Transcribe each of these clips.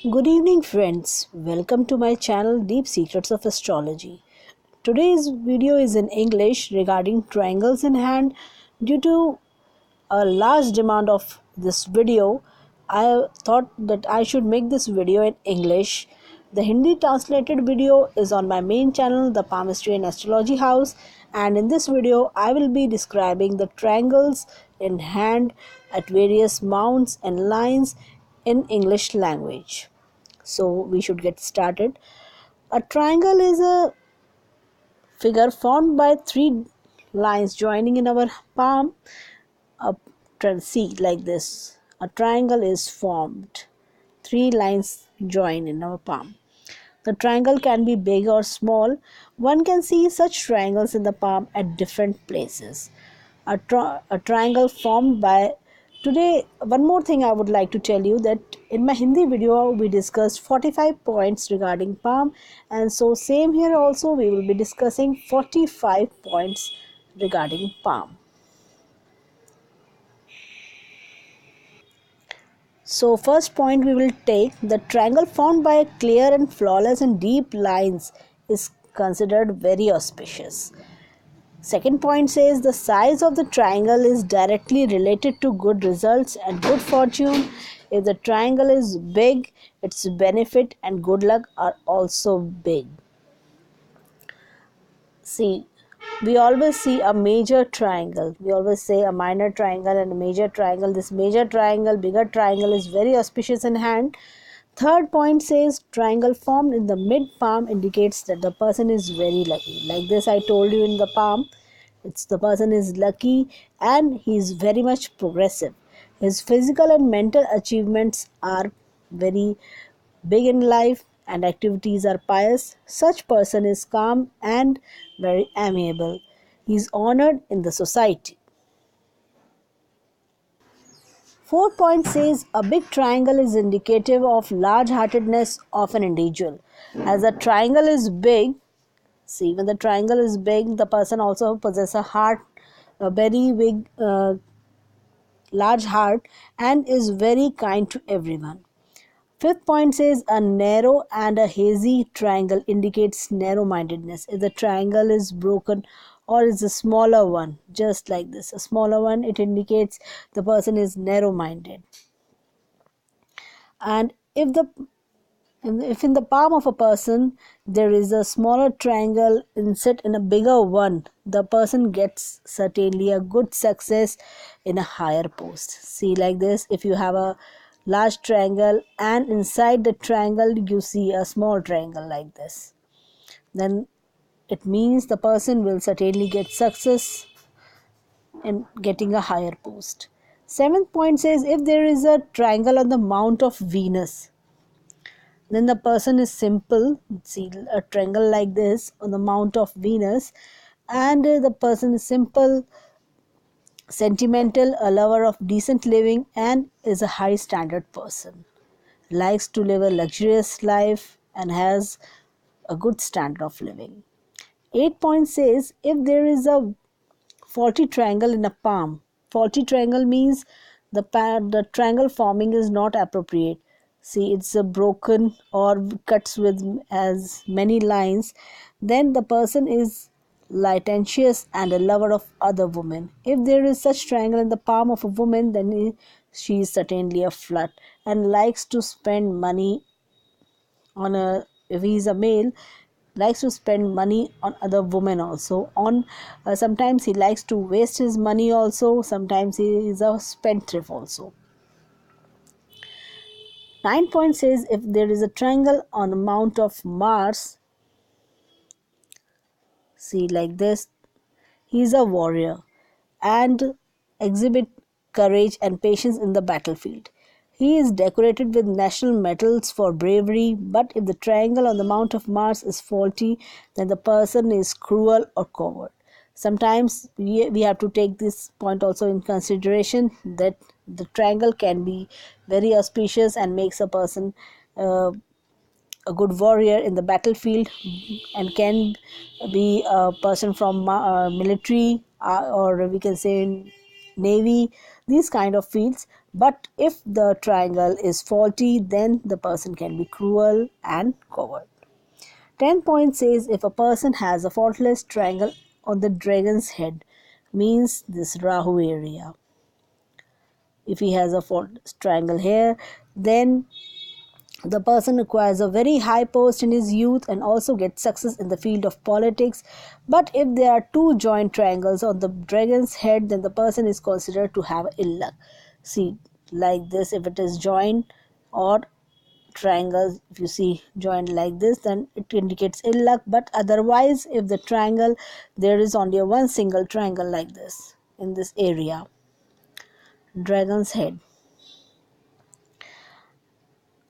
Good evening, friends. Welcome to my channel Deep Secrets of Astrology. Today's video is in English regarding triangles in hand. Due to a large demand of this video, I thought that I should make this video in English. The Hindi translated video is on my main channel, the Palmistry and Astrology House, and in this video I will be describing the triangles in hand at various mounts and lines in English language. So we should get started. A triangle is a figure formed by three lines joining in our palm. See like this. A triangle is formed. Three lines join in our palm. The triangle can be big or small. One can see such triangles in the palm at different places. A triangle formed by Today, one more thing I would like to tell you that in my Hindi video we discussed 45 points regarding palm, and so same here also we will be discussing 45 points regarding palm. So first point we will take: the triangle formed by clear and flawless and deep lines is considered very auspicious. Second point says the size of the triangle is directly related to good results and good fortune. If the triangle is big, its benefit and good luck are also big. See, we always see a major triangle. We always say a minor triangle and a major triangle. This major triangle, bigger triangle is very auspicious in hand. Third point says triangle formed in the mid palm indicates that the person is very lucky. Like this I told you in the palm, it's the person is lucky and he is very much progressive. His physical and mental achievements are very big in life and activities are pious. Such person is calm and very amiable. He is honored in the society. Fourth point says a big triangle is indicative of large-heartedness of an individual. As a triangle is big, see, when the triangle is big, the person also possesses a heart, a very big, large heart, and is very kind to everyone. Fifth point says a narrow and a hazy triangle indicates narrow-mindedness. If the triangle is broken or is a smaller one, just like this, a smaller one, it indicates the person is narrow-minded. And if in the palm of a person there is a smaller triangle inset in a bigger one, the person gets certainly a good success in a higher post. See like this, if you have a large triangle and inside the triangle you see a small triangle like this, then it means the person will certainly get success in getting a higher post. Seventh point says if there is a triangle on the mount of Venus, then the person is simple. See a triangle like this on the mount of Venus, and the person is simple, sentimental, a lover of decent living, and is a high standard person. Likes to live a luxurious life and has a good standard of living. 8 point says if there is a faulty triangle in a palm, faulty triangle means the triangle forming is not appropriate. See, it's a broken or cuts with as many lines, then the person is licentious and a lover of other women. If there is such triangle in the palm of a woman, then she is certainly a flirt and likes to spend money on a, if he is a male, likes to spend money on other women also. On sometimes he likes to waste his money also, sometimes he is a spendthrift also. 9 point says if there is a triangle on the mount of Mars, see like this, he is a warrior and exhibit courage and patience in the battlefield. He is decorated with national medals for bravery, but if the triangle on the mount of Mars is faulty, then the person is cruel or coward. Sometimes we have to take this point also in consideration, that the triangle can be very auspicious and makes a person a good warrior in the battlefield, and can be a person from military or we can say navy, these kind of fields. But if the triangle is faulty, then the person can be cruel and coward. 10 point says if a person has a faultless triangle on the dragon's head, means this Rahu area. If he has a faultless triangle here, then the person acquires a very high post in his youth and also gets success in the field of politics. But if there are two joint triangles on the dragon's head, then the person is considered to have ill luck. See, like this, if it is joined, or triangles, if you see joined like this, then it indicates ill luck. But otherwise, if the triangle, there is only one single triangle like this in this area, dragon's head.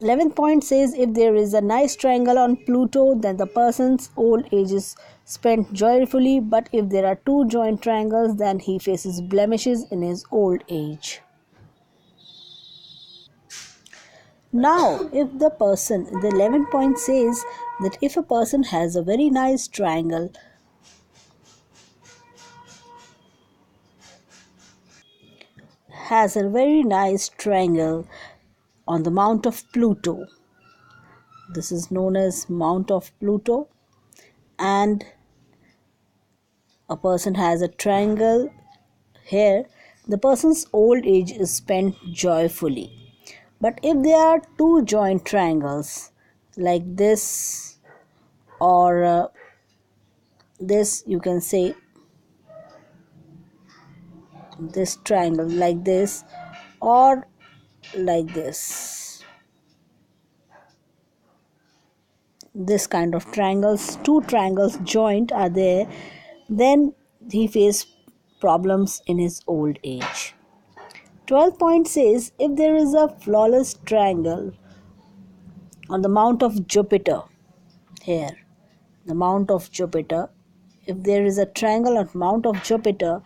11th point says if there is a nice triangle on Pluto, then the person's old age is spent joyfully, but if there are two joint triangles, then he faces blemishes in his old age. Now, if the person, the 11th point says that if a person has a very nice triangle on the Mount of Pluto. This is known as Mount of Pluto, and a person has a triangle here. The person's old age is spent joyfully. But if there are two joint triangles like this, or this, you can say this triangle like this, or like this kind of triangles, two triangles joint are there, then he faces problems in his old age. 12 point says if there is a flawless triangle on the Mount of Jupiter, here, the Mount of Jupiter, if there is a triangle on Mount of Jupiter,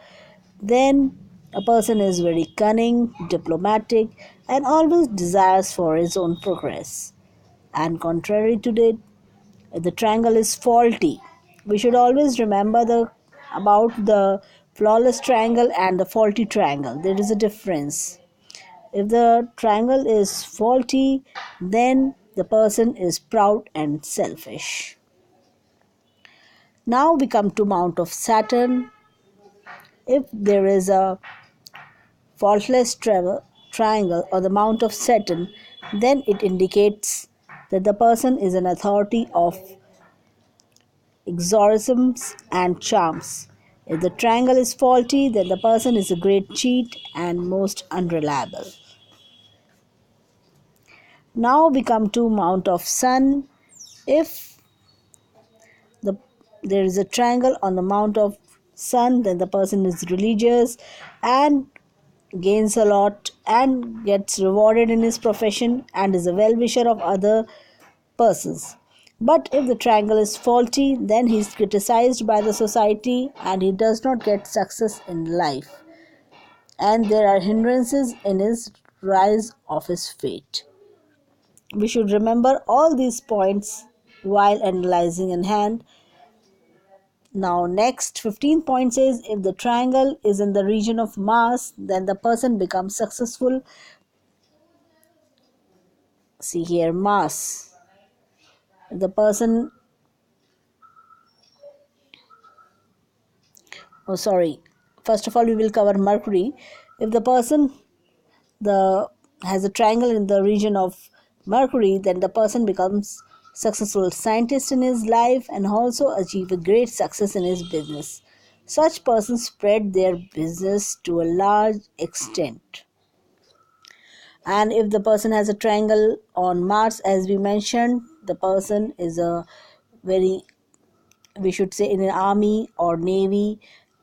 then a person is very cunning, diplomatic, and always desires for his own progress. And contrary to that, if the triangle is faulty, we should always remember about the flawless triangle and the faulty triangle. There is a difference. If the triangle is faulty, then the person is proud and selfish. Now we come to Mount of Saturn. If there is a faultless triangle or the Mount of Saturn, then it indicates that the person is an authority of exorcisms and charms. If the triangle is faulty, then the person is a great cheat and most unreliable. Now we come to Mount of Sun. If the, there is a triangle on the Mount of Sun, then the person is religious and gains a lot and gets rewarded in his profession and is a well-wisher of other persons. But if the triangle is faulty, then he is criticized by the society and he does not get success in life. And there are hindrances in his rise of his fate. We should remember all these points while analyzing in hand. Now next 15 point says if the triangle is in the region of Mars, then the person becomes successful. See here, Mars. If the person, first of all we will cover Mercury. If the person has a triangle in the region of Mercury, then the person becomes successful scientist in his life and also achieve a great success in his business. Such persons spread their business to a large extent. And if the person has a triangle on Mars, as we mentioned, the person is a very, we should say, in an army or navy.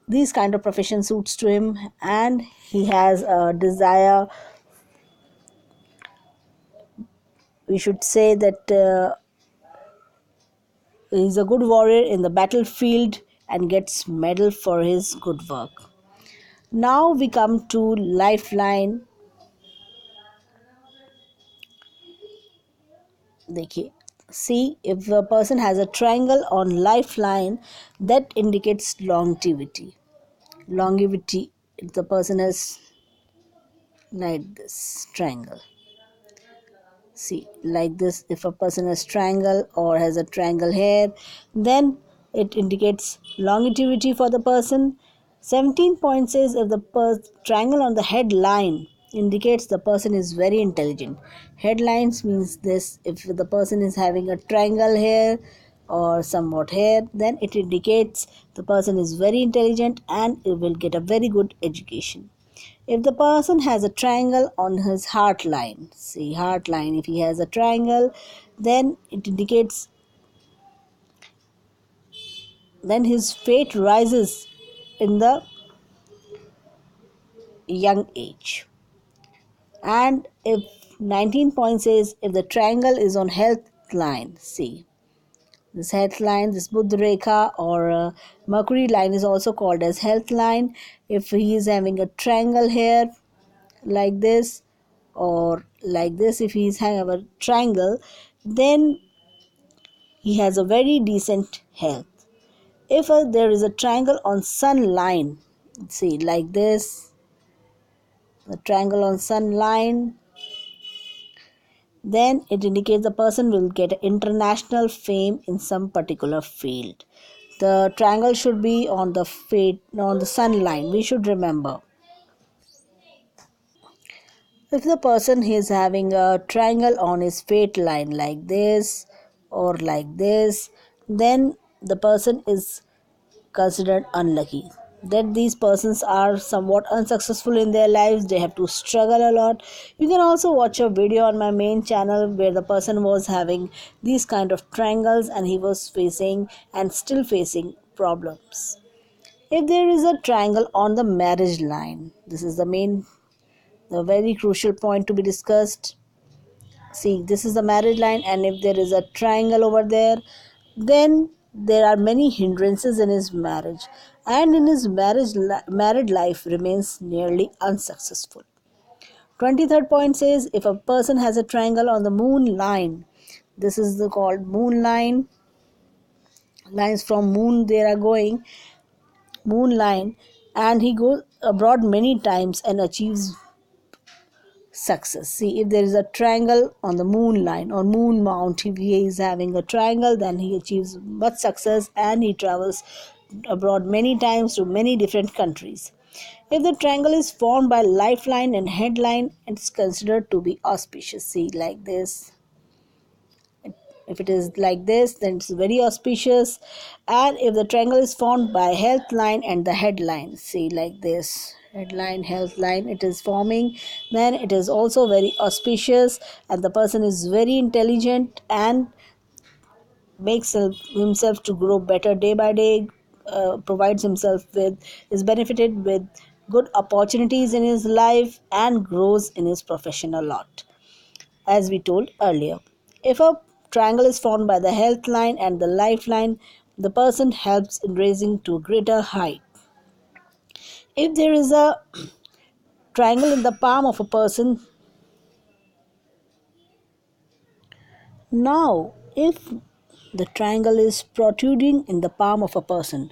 These kind of profession suits to him, and he has a desire, we should say that he's a good warrior in the battlefield and gets medal for his good work. Now we come to Lifeline. See, if a person has a triangle on Lifeline, that indicates longevity. If the person has like this triangle. See, like this, if a person has triangle or has a triangle hair, then it indicates longevity for the person. 17 point says if the triangle on the headline indicates the person is very intelligent. Headlines means this: if the person is having a triangle hair or somewhat hair, then it indicates the person is very intelligent and it will get a very good education. If the person has a triangle on his heart line, see heart line, if he has a triangle, then it indicates then his fate rises in the young age. And if 19 point says if the triangle is on health line, see this health line, this Buddha Rekha or Mercury line is also called as health line. If he is having a triangle here like this or like this, if he's having a triangle, then he has a very decent health. If there is a triangle on sun line, see like this, the triangle on sun line, then it indicates the person will get international fame in some particular field. The triangle should be on the sun line, we should remember. If the person is having a triangle on his fate line like this or like this, then the person is considered unlucky. That these persons are somewhat unsuccessful in their lives, they have to struggle a lot. You can also watch a video on my main channel where the person was having these kind of triangles and he was facing and still facing problems. If there is a triangle on the marriage line, this is the very crucial point to be discussed. See, this is the marriage line, and if there is a triangle over there, then there are many hindrances in his marriage, and in his married life remains nearly unsuccessful. 23rd point says if a person has a triangle on the moon line, this is the called moon line, lines from moon they are going, moon line, and he goes abroad many times and achieves success. See, if there is a triangle on the moon line or moon mount, if he is having a triangle, then he achieves much success and he travels abroad many times to many different countries. If the triangle is formed by lifeline and headline, it's considered to be auspicious. See, like this. If it is like this, then it's very auspicious. And if the triangle is formed by health line and the headline, see like this, headline, health line, it is forming, then it is also very auspicious and the person is very intelligent and makes himself to grow better day by day, provides himself with, is benefited with good opportunities in his life and grows in his profession a lot, as we told earlier. If a triangle is formed by the health line and the lifeline, the person helps in raising to a greater height. If there is a triangle in the palm of a person, now if the triangle is protruding in the palm of a person,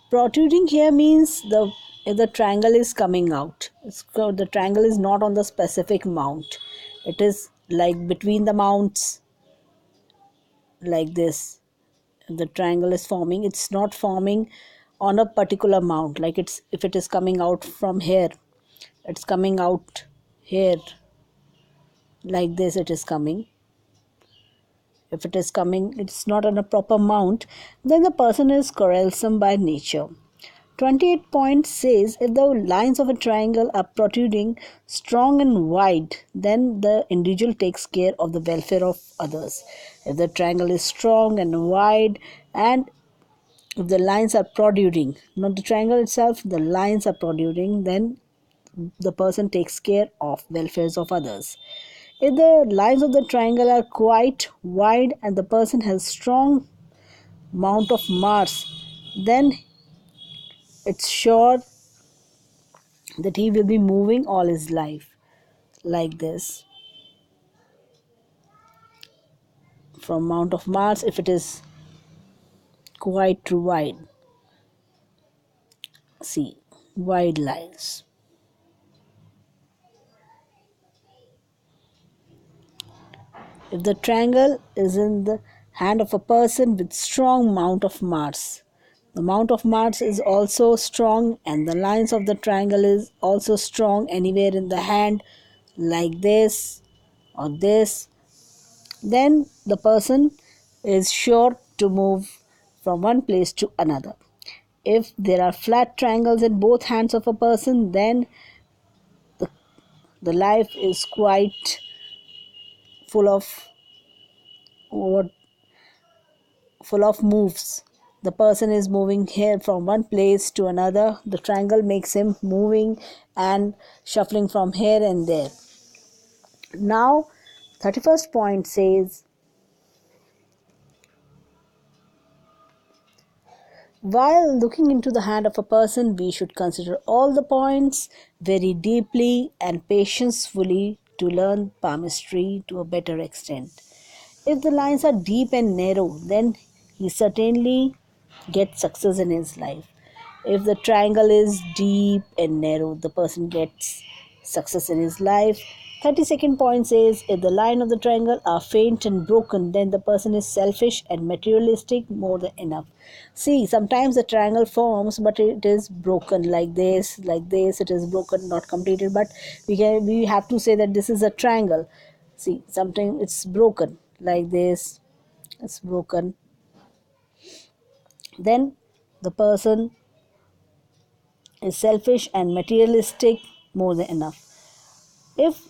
protruding here means if the triangle is coming out, the triangle is not on the specific mount, it is like between the mounts, like this. The triangle is forming, it's not forming on a particular mount, like it's, if it is coming out from here, it's coming out here, like this it is coming. If it is coming, it's not on a proper mount, then the person is quarrelsome by nature. 28 point says if the lines of a triangle are protruding strong and wide, then the individual takes care of the welfare of others. If the triangle is strong and wide and if the lines are protruding, not the triangle itself, the lines are protruding, then the person takes care of welfares of others. If the lines of the triangle are quite wide and the person has strong mount of Mars, then it's sure that he will be moving all his life like this. From Mount of Mars, if it is quite wide, see, wide lines. If the triangle is in the hand of a person with strong Mount of Mars, the Mount of Mars is also strong and the lines of the triangle is also strong anywhere in the hand, like this or this, then the person is sure to move from one place to another. If there are flat triangles in both hands of a person, then the life is quite full of what full of moves. The person is moving here from one place to another. The triangle makes him moving and shuffling from here and there. Now 31st point says, while looking into the hand of a person, we should consider all the points very deeply and patiently to learn palmistry to a better extent. If the lines are deep and narrow, then he certainly gets success in his life. If the triangle is deep and narrow, the person gets success in his life. 32nd point says, if the line of the triangle are faint and broken, then the person is selfish and materialistic more than enough. See, sometimes the triangle forms, but it is broken like this, like this. It is broken, not completed. But we have to say that this is a triangle. See, sometimes it's broken like this. It's broken. Then the person is selfish and materialistic more than enough. If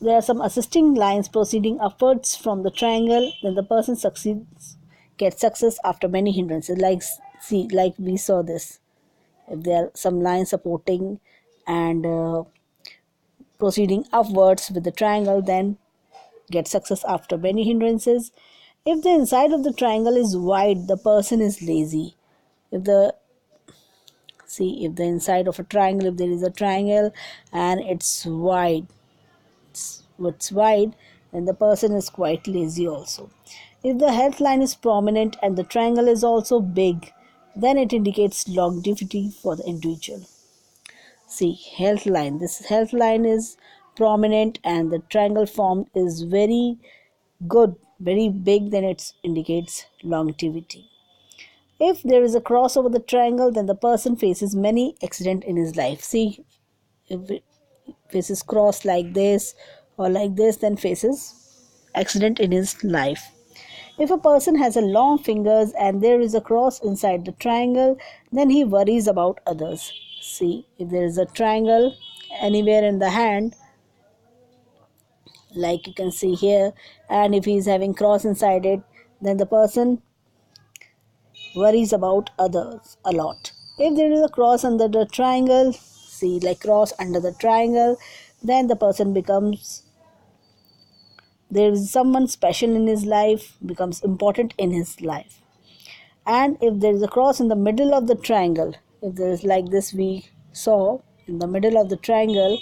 there are some assisting lines proceeding upwards from the triangle, then the person gets success after many hindrances. Like we saw this. If there are some lines supporting and proceeding upwards with the triangle, then get success after many hindrances. If the inside of the triangle is wide, the person is lazy. If the if the inside of a triangle, if there is a triangle and it's wide, then the person is quite lazy also. If the health line is prominent and the triangle is also big, then it indicates longevity for the individual. See, health line. This health line is prominent and the triangle formed is very good, very big, then it indicates longevity. If there is a cross over the triangle, then the person faces many accidents in his life. See, if it faces cross like this or like this, then faces accident in his life. If a person has a long fingers and there is a cross inside the triangle, then he worries about others. See, if there is a triangle anywhere in the hand, like you can see here, and if he is having cross inside it, then the person worries about others a lot. If there is a cross under the triangle, see, like cross under the triangle, then the person becomes, there is someone special in his life, becomes important in his life. And if there is a cross in the middle of the triangle, if there is like this we saw in the middle of the triangle,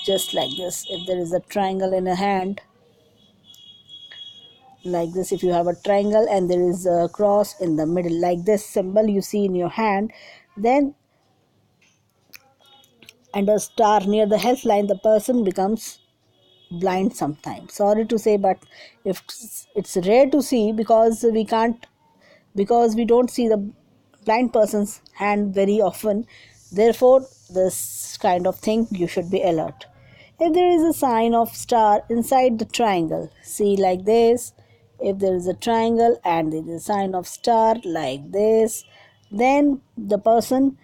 just like this, if there is a triangle in a hand, like this, if you have a triangle and there is a cross in the middle, like this symbol you see in your hand, then and a star near the health line, the person becomes blind sometimes. Sorry to say, but if it's rare to see, because we don't see the blind person's hand very often. Therefore, this kind of thing you should be alert. If there is a sign of star inside the triangle, see, like this, if there is a triangle and there is a sign of star like this, then the person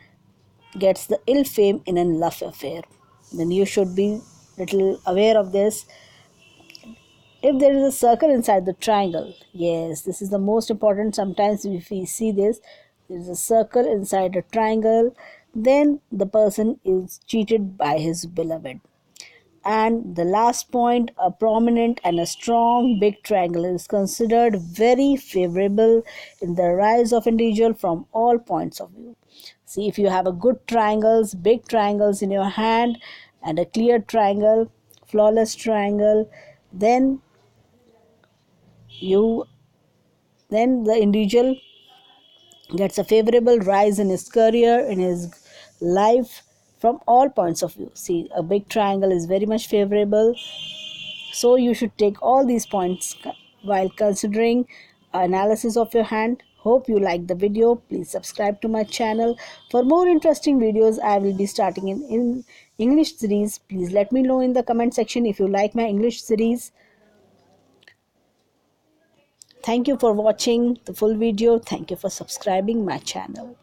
gets the ill fame in a love affair. Then you should be little aware of this. If there is a circle inside the triangle, yes, this is the most important. Sometimes if we see this, there is a circle inside a triangle, then the person is cheated by his beloved. And the last point, a prominent and a strong big triangle is considered very favorable in the rise of individual from all points of view. See, if you have a good triangles, big triangles in your hand and a clear triangle, flawless triangle, then you then the individual gets a favorable rise in his career, in his life from all points of view. See, a big triangle is very much favorable So you should take all these points while considering analysis of your hand. Hope you like the video. Please subscribe to my channel for more interesting videos. I will be starting in English series. Please let me know in the comment section if you like my English series. Thank you for watching the full video. Thank you for subscribing my channel.